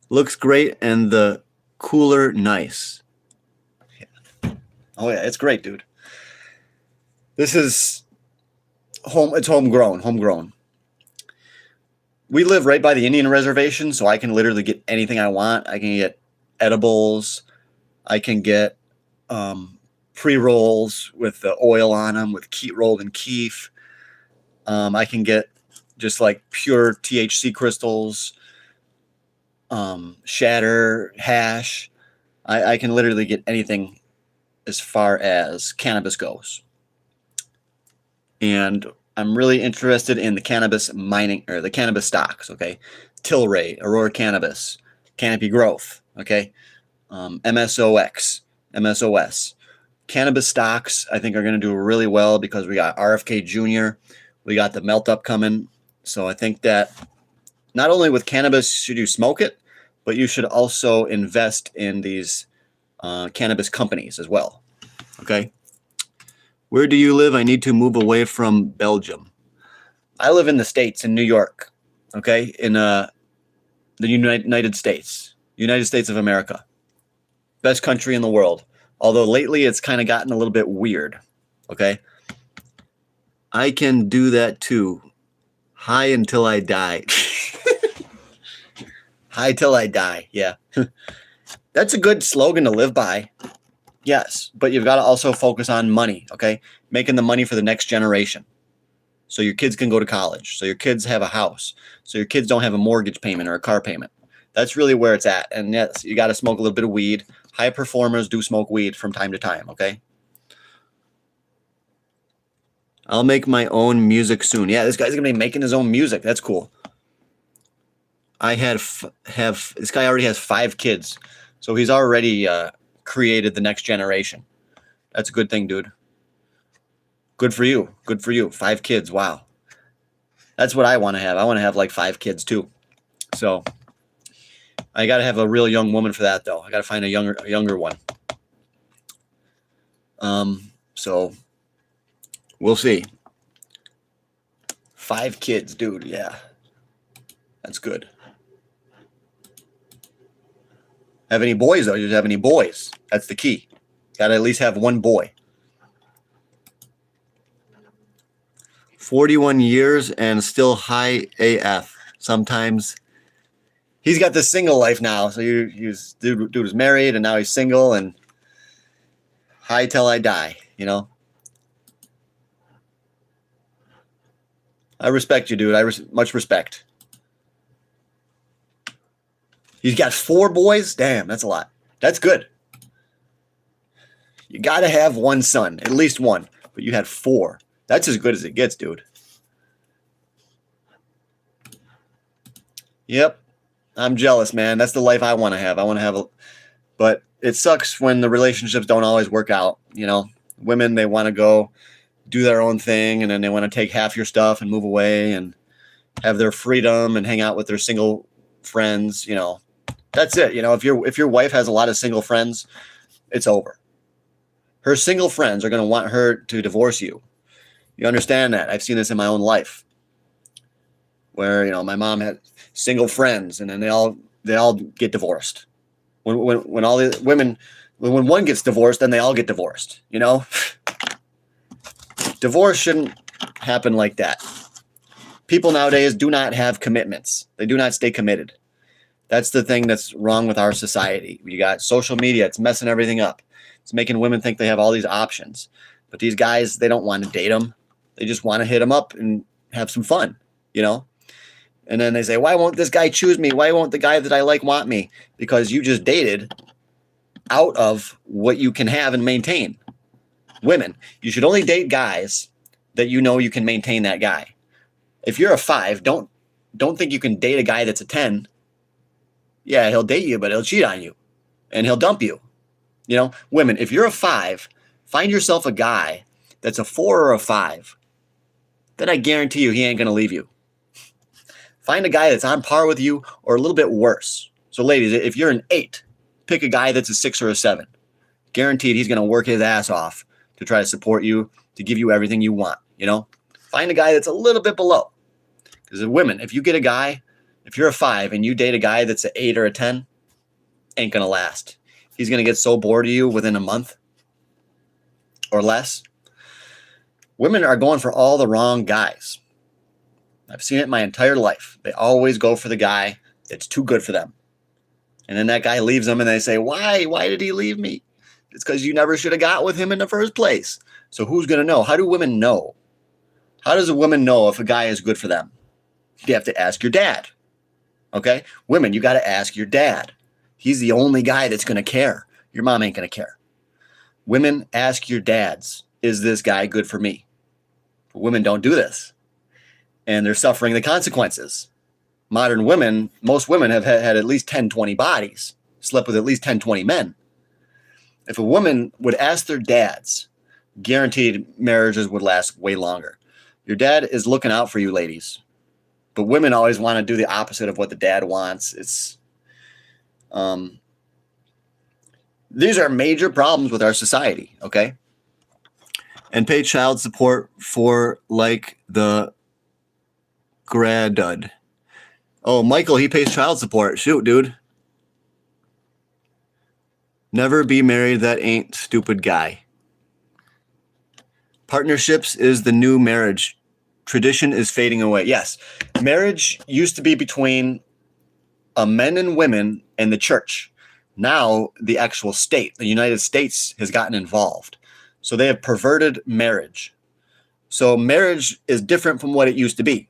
Looks great and the cooler nice. Yeah. Oh yeah, it's great, dude. This is it's homegrown. We live right by the Indian reservation, so I can literally get anything I want. I can get edibles. I can get pre-rolls with the oil on them, with rolled in keef. I can get just like pure THC crystals, shatter, hash. I can literally get anything as far as cannabis goes. And I'm really interested in the cannabis mining, or the cannabis stocks, okay? Tilray, Aurora Cannabis, Canopy Growth, okay? MSOX, MSOS. Cannabis stocks, I think, are going to do really well because we got RFK Jr., we got the melt up coming. So I think that not only with cannabis should you smoke it, but you should also invest in these cannabis companies as well, okay? Where do you live? I need to move away from Belgium. I live in the States, in New York, okay? In the United States of America. Best country in the world. Although lately it's kind of gotten a little bit weird, okay? I can do that too. High until I die. High till I die, yeah. That's a good slogan to live by. Yes, but you've got to also focus on money, okay? Making the money for the next generation. So your kids can go to college. So your kids have a house. So your kids don't have a mortgage payment or a car payment. That's really where it's at. And yes, you got to smoke a little bit of weed. High performers do smoke weed from time to time, okay? I'll make my own music soon. Yeah, this guy's going to be making his own music. That's cool. I have this guy already has 5 kids. So he's already created the next generation. That's a good thing, dude. Good for you. Good for you. 5 kids. Wow. That's what I want to have. I want to have like 5 kids too. So I got to have a real young woman for that, though. I got to find a younger one. So we'll see. 5 kids, dude. Yeah. That's good. Have any boys, though? You have any boys? That's the key. Got to at least have one boy. 41 years and still high AF. Sometimes he's got the single life now. So dude was married and now he's single and high till I die, you know? I respect you, dude. Much respect. He's got 4 boys? Damn, that's a lot. That's good. You got to have one son, at least one. But you had 4. That's as good as it gets, dude. Yep. I'm jealous, man. That's the life I want to have. I want to have a... But it sucks when the relationships don't always work out. You know, women, they want to go do their own thing, and then they want to take half your stuff and move away and have their freedom and hang out with their single friends. You know, that's it. You know, if your wife has a lot of single friends, it's over. Her single friends are going to want her to divorce you. You understand that? I've seen this in my own life, where, you know, my mom had single friends, and then they all get divorced. When all the women, when one gets divorced, then they all get divorced. You know, divorce shouldn't happen like that. People nowadays do not have commitments. They do not stay committed. That's the thing that's wrong with our society. You got social media. It's messing everything up. It's making women think they have all these options. But these guys, they don't want to date them. They just want to hit them up and have some fun, you know? And then they say, why won't this guy choose me? Why won't the guy that I like want me? Because you just dated out of what you can have and maintain. Women, you should only date guys that you know you can maintain that guy. If you're a 5, don't think you can date a guy that's a 10. Yeah, he'll date you, but he'll cheat on you. And he'll dump you. You know, women, if you're a 5, find yourself a guy that's a 4 or a 5. Then I guarantee you he ain't going to leave you. Find a guy that's on par with you or a little bit worse. So ladies, if you're an 8, pick a guy that's a 6 or a 7. Guaranteed he's going to work his ass off to try to support you, to give you everything you want, you know? Find a guy that's a little bit below. Because women, if you get a guy, if you're a 5 and you date a guy that's an 8 or a 10, ain't going to last. He's going to get so bored of you within a month or less. Women are going for all the wrong guys. I've seen it my entire life. They always go for the guy that's too good for them. And then that guy leaves them and they say, why? Why did he leave me? It's because you never should have got with him in the first place. So who's going to know? How do women know? How does a woman know if a guy is good for them? You have to ask your dad. Okay? Women, you got to ask your dad. He's the only guy that's going to care. Your mom ain't going to care. Women, ask your dads, is this guy good for me? But women don't do this. And they're suffering the consequences. Modern women, most women have had at least 10, 20 bodies, slept with at least 10, 20 men. If a woman would ask their dads, guaranteed marriages would last way longer. Your dad is looking out for you, ladies. But women always want to do the opposite of what the dad wants. These are major problems with our society, okay? And pay child support for, like, the gradud. Oh, Michael, he pays child support. Shoot, dude. Never be married, that ain't stupid guy. Partnerships is the new marriage. Tradition is fading away. Yes, marriage used to be between men and women and the church. Now the actual state, the United States, has gotten involved. So they have perverted marriage. So marriage is different from what it used to be.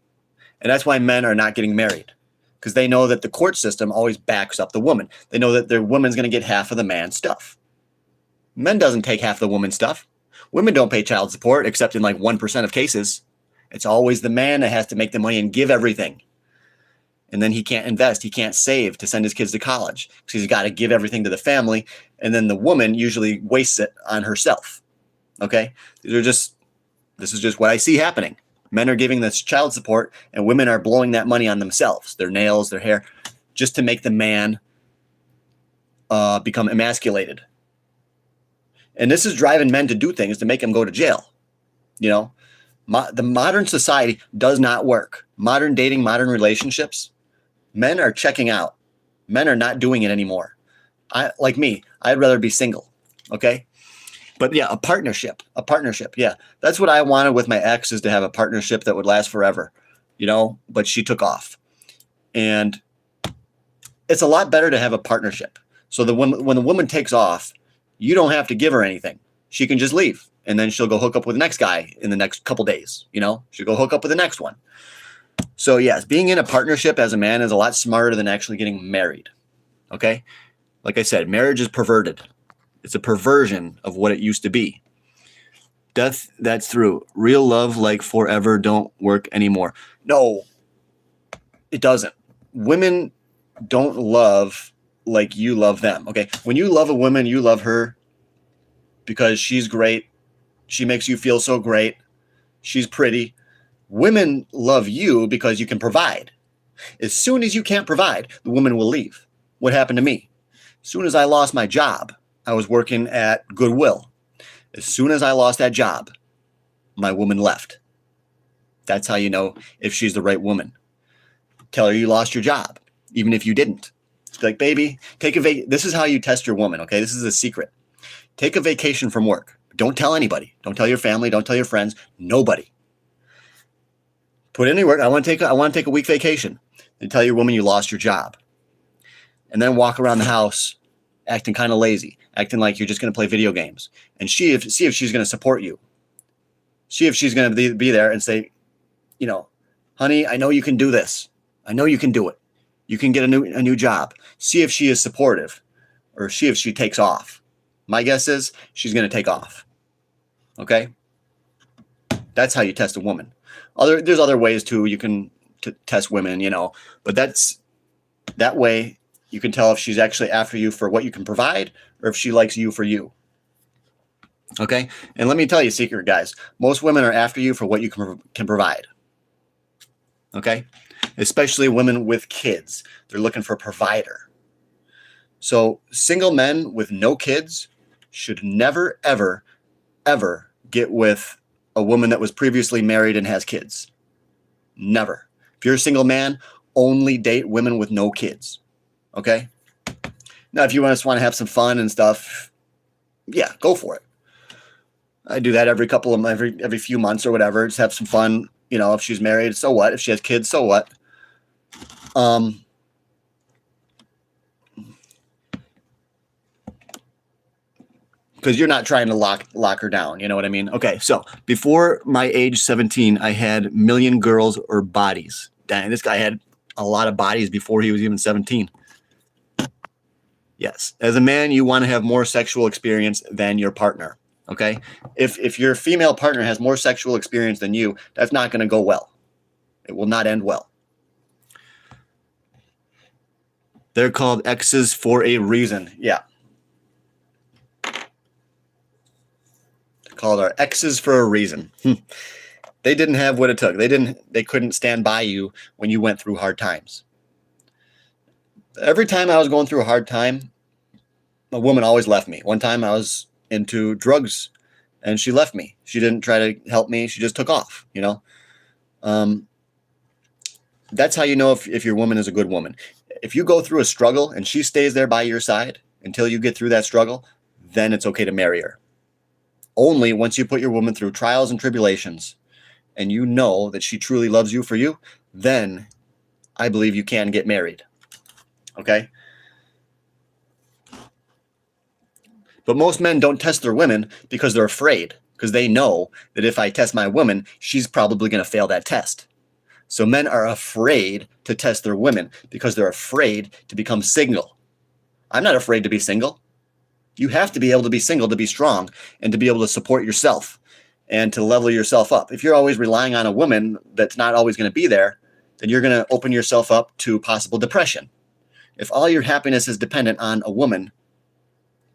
And that's why men are not getting married. Because they know that the court system always backs up the woman. They know that their woman's going to get half of the man's stuff. Men doesn't take half the woman's stuff. Women don't pay child support except in like 1% of cases. It's always the man that has to make the money and give everything. And then he can't invest. He can't save to send his kids to college because he's got to give everything to the family. And then the woman usually wastes it on herself. Okay? This is just what I see happening. Men are giving this child support and women are blowing that money on themselves, their nails, their hair, just to make the man become emasculated. And this is driving men to do things to make them go to jail. You know, the modern society does not work. Modern dating, modern relationships, men are checking out. Men are not doing it anymore. Like me, I'd rather be single. Okay. But yeah, a partnership. Yeah, that's what I wanted with my ex, is to have a partnership that would last forever, you know, but she took off. And it's a lot better to have a partnership. So when the woman takes off, you don't have to give her anything. She can just leave. and then she'll go hook up with the next guy in the next couple days. You know, she'll go hook up with the next one. So yes, being in a partnership as a man is a lot smarter than actually getting married. Okay? Like I said, marriage is perverted. It's a perversion of what it used to be. Death, that's through. Real love like forever don't work anymore. No, it doesn't. Women don't love like you love them. Okay? When you love a woman, you love her because she's great. She makes you feel so great. She's pretty. Women love you because you can provide. As soon as you can't provide, the woman will leave. What happened to me? As soon as I lost my job, I was working at Goodwill. As soon as I lost that job, my woman left. That's how you know if she's the right woman. Tell her you lost your job, even if you didn't. It's like, baby, take a this is how you test your woman, okay? This is a secret. Take a vacation from work. Don't tell anybody. Don't tell your family. Don't tell your friends. Nobody. Put in your work. I want to take a week vacation. And tell your woman you lost your job. And then walk around the house acting kind of lazy, acting like you're just going to play video games. And see if she's going to support you. See if she's going to be there and say, you know, honey, I know you can do this. I know you can do it. You can get a new job. See if she is supportive, or see if she takes off. My guess is she's going to take off. Okay? That's how you test a woman. There's other ways too. You can test women, you know, but that way you can tell if she's actually after you for what you can provide, or if she likes you for you. Okay? And let me tell you a secret, guys. Most women are after you for what you can provide. Okay? Especially women with kids. They're looking for a provider. So single men with no kids should never, ever, ever get with a woman that was previously married and has kids. Never. If you're a single man, only date women with no kids. Okay? Now, if you just want to have some fun and stuff, yeah, go for it. I do that every few months or whatever. Just have some fun. You know, if she's married, so what? If she has kids, so what? Because you're not trying to lock her down. You know what I mean? Okay, so before my age 17, I had million girls or bodies. Dang, this guy had a lot of bodies before he was even 17. Yes. As a man, you want to have more sexual experience than your partner. Okay? If your female partner has more sexual experience than you, that's not going to go well. It will not end well. They're called exes for a reason. Yeah. Called our exes for a reason. They didn't have what it took. They couldn't stand by you when you went through hard times. Every time I was going through a hard time, a woman always left me. One time I was into drugs and she left me. She didn't try to help me. She just took off, you know? That's how you know if your woman is a good woman. If you go through a struggle and she stays there by your side until you get through that struggle, then it's okay to marry her. Only once you put your woman through trials and tribulations and you know that she truly loves you for you, then I believe you can get married. Okay? But most men don't test their women because they're afraid, because they know that if I test my woman, she's probably going to fail that test. So men are afraid to test their women because they're afraid to become single. I'm not afraid to be single. You have to be able to be single to be strong and to be able to support yourself and to level yourself up. If you're always relying on a woman that's not always going to be there, then you're going to open yourself up to possible depression. If all your happiness is dependent on a woman,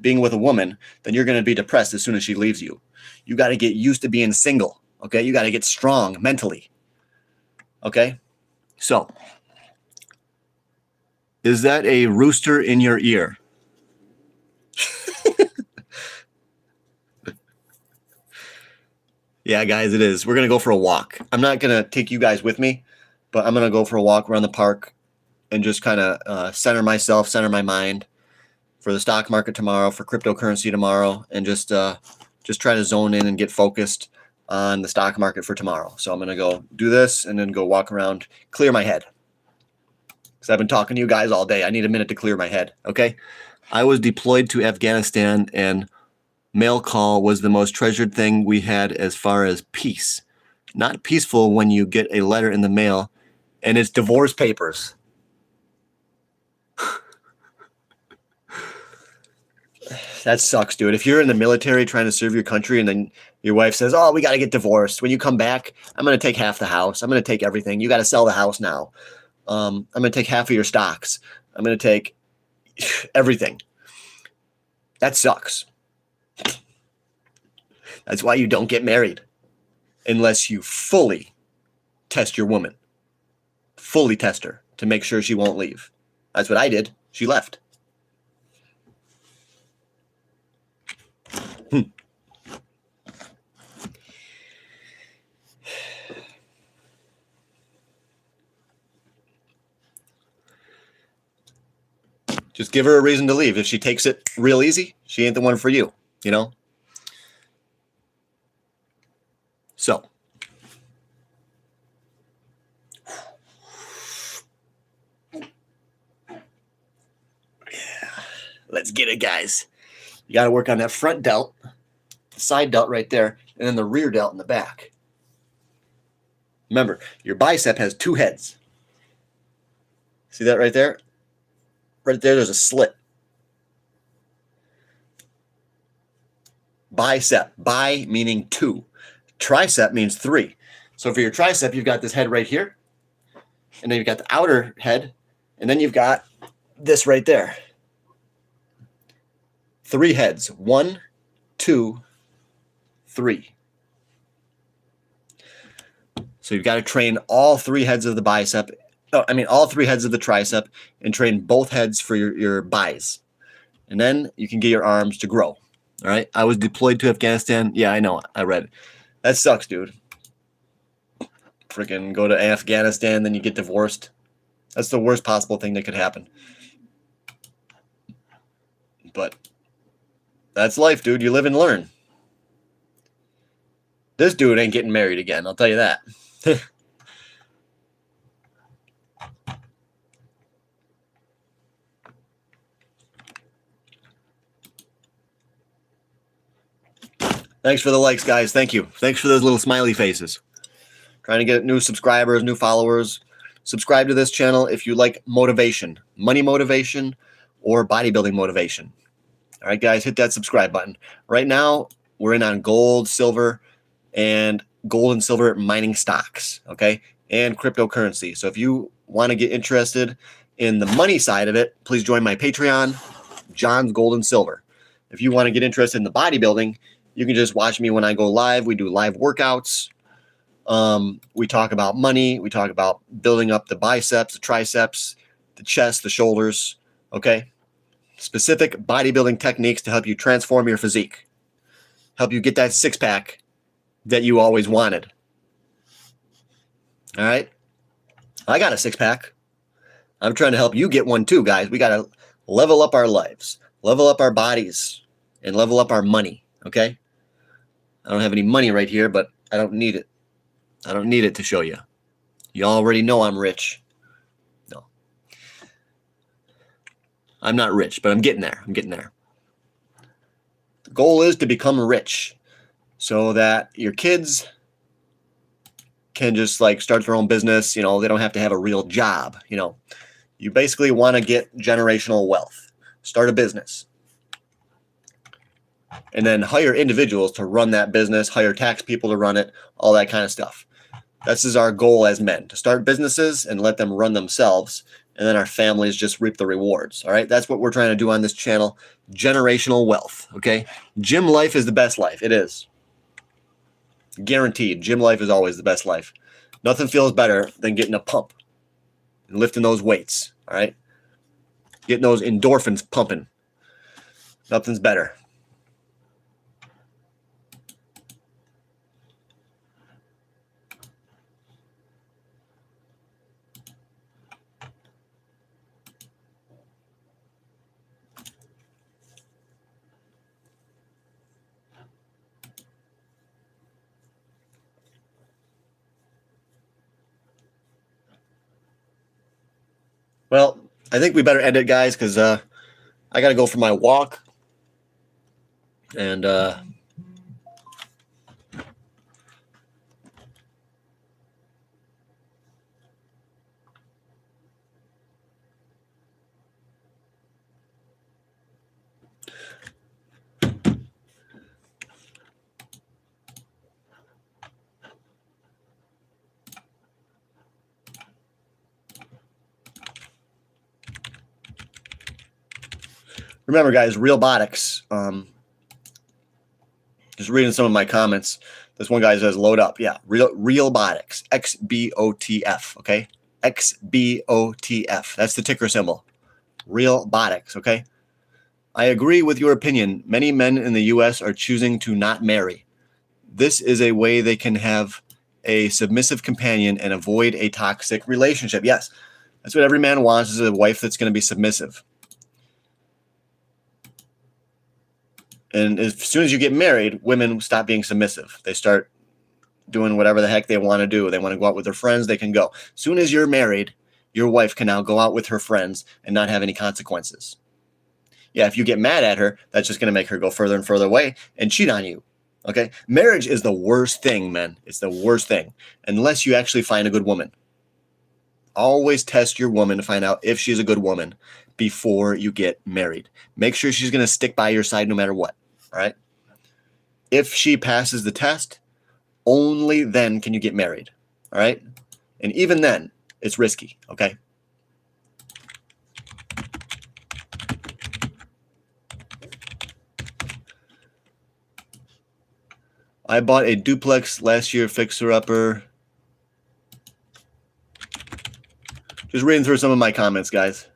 being with a woman, then you're going to be depressed as soon as she leaves you. You got to get used to being single, okay? You got to get strong mentally, okay? So, is that a rooster in your ear? Yeah, guys, it is. We're going to go for a walk. I'm not going to take you guys with me, but I'm going to go for a walk around the park and just kind of center myself, center my mind for the stock market tomorrow, for cryptocurrency tomorrow, and just try to zone in and get focused on the stock market for tomorrow. So I'm going to go do this and then go walk around, clear my head. Because I've been talking to you guys all day. I need a minute to clear my head, okay? I was deployed to Afghanistan, and mail call was the most treasured thing we had as far as peace. Not peaceful when you get a letter in the mail and it's divorce papers. That sucks, dude. If you're in the military trying to serve your country and then your wife says, oh, we got to get divorced. When you come back, I'm going to take half the house. I'm going to take everything. You got to sell the house now. I'm going to take half of your stocks. I'm going to take everything. That sucks. That's why you don't get married unless you fully test your woman. Fully test her to make sure she won't leave. That's what I did. She left. Just give her a reason to leave. If she takes it real easy, she ain't the one for you, you know? So. Yeah. Let's get it, guys. You got to work on that front delt, the side delt right there, and then the rear delt in the back. Remember, your bicep has two heads. See that right there? Right there, there's a slit. Bicep. Bi meaning two. Tricep means three. So for your tricep, you've got this head right here. And then you've got the outer head. And then you've got this right there. Three heads. 1, 2, 3. So you've got to train all three heads of the bicep. All three heads of the tricep, and train both heads for your bis. And then you can get your arms to grow. All right. I was deployed to Afghanistan. Yeah, I know. I read it. That sucks, dude. Freaking go to Afghanistan, then you get divorced. That's the worst possible thing that could happen. But that's life, dude. You live and learn. This dude ain't getting married again. I'll tell you that. Thanks for the likes, guys. Thank you. Thanks for those little smiley faces. Trying to get new subscribers, new followers. Subscribe to this channel if you like motivation, money motivation, or bodybuilding motivation. All right, guys, hit that subscribe button. Right now, we're in on gold, silver, and gold and silver mining stocks, okay, and cryptocurrency. So if you want to get interested in the money side of it, please join my Patreon, John's Gold and Silver. If you want to get interested in the bodybuilding, you can just watch me when I go live. We do live workouts. We talk about money. We talk about building up the biceps, the triceps, the chest, the shoulders, okay? Specific bodybuilding techniques to help you transform your physique, help you get that six-pack that you always wanted. All right? I got a six-pack. I'm trying to help you get one too, guys. We got to level up our lives, level up our bodies, and level up our money, okay? I don't have any money right here, but I don't need it. I don't need it to show you. You already know I'm rich. No. I'm not rich, but I'm getting there. I'm getting there. The goal is to become rich so that your kids can just like start their own business. You know, they don't have to have a real job. You know, you basically want to get generational wealth. Start a business. And then hire individuals to run that business, hire tax people to run it, all that kind of stuff. This is our goal as men, to start businesses and let them run themselves, and then our families just reap the rewards, all right? That's what we're trying to do on this channel, generational wealth, okay? Gym life is the best life. It is. Guaranteed. Gym life is always the best life. Nothing feels better than getting a pump and lifting those weights, all right? Getting those endorphins pumping. Nothing's better. Well, I think we better end it, guys, because I got to go for my walk. And remember, guys, Realbotics. Just reading some of my comments. This one guy says, load up. Yeah, Realbotics. XBOTF, okay? XBOTF. That's the ticker symbol. Realbotics, okay? I agree with your opinion. Many men in the U.S. are choosing to not marry. This is a way they can have a submissive companion and avoid a toxic relationship. Yes, that's what every man wants, is a wife that's going to be submissive. And as soon as you get married, women stop being submissive. They start doing whatever the heck they want to do. They want to go out with their friends, they can go. As soon as you're married, your wife can now go out with her friends and not have any consequences. Yeah, if you get mad at her, that's just going to make her go further and further away and cheat on you. Okay? Marriage is the worst thing, man. It's the worst thing. Unless you actually find a good woman. Always test your woman to find out if she's a good woman before you get married. Make sure she's going to stick by your side no matter what. All right? If she passes the test, only then can you get married. All right? And even then, it's risky. Okay? I bought a duplex last year, fixer-upper. Just reading through some of my comments, guys.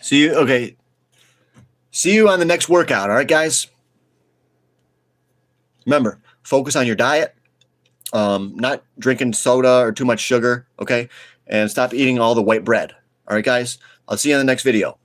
See you. Okay. See you on the next workout. All right, guys. Remember, focus on your diet. Not drinking soda or too much sugar. Okay. And stop eating all the white bread. All right, guys. I'll see you on the next video.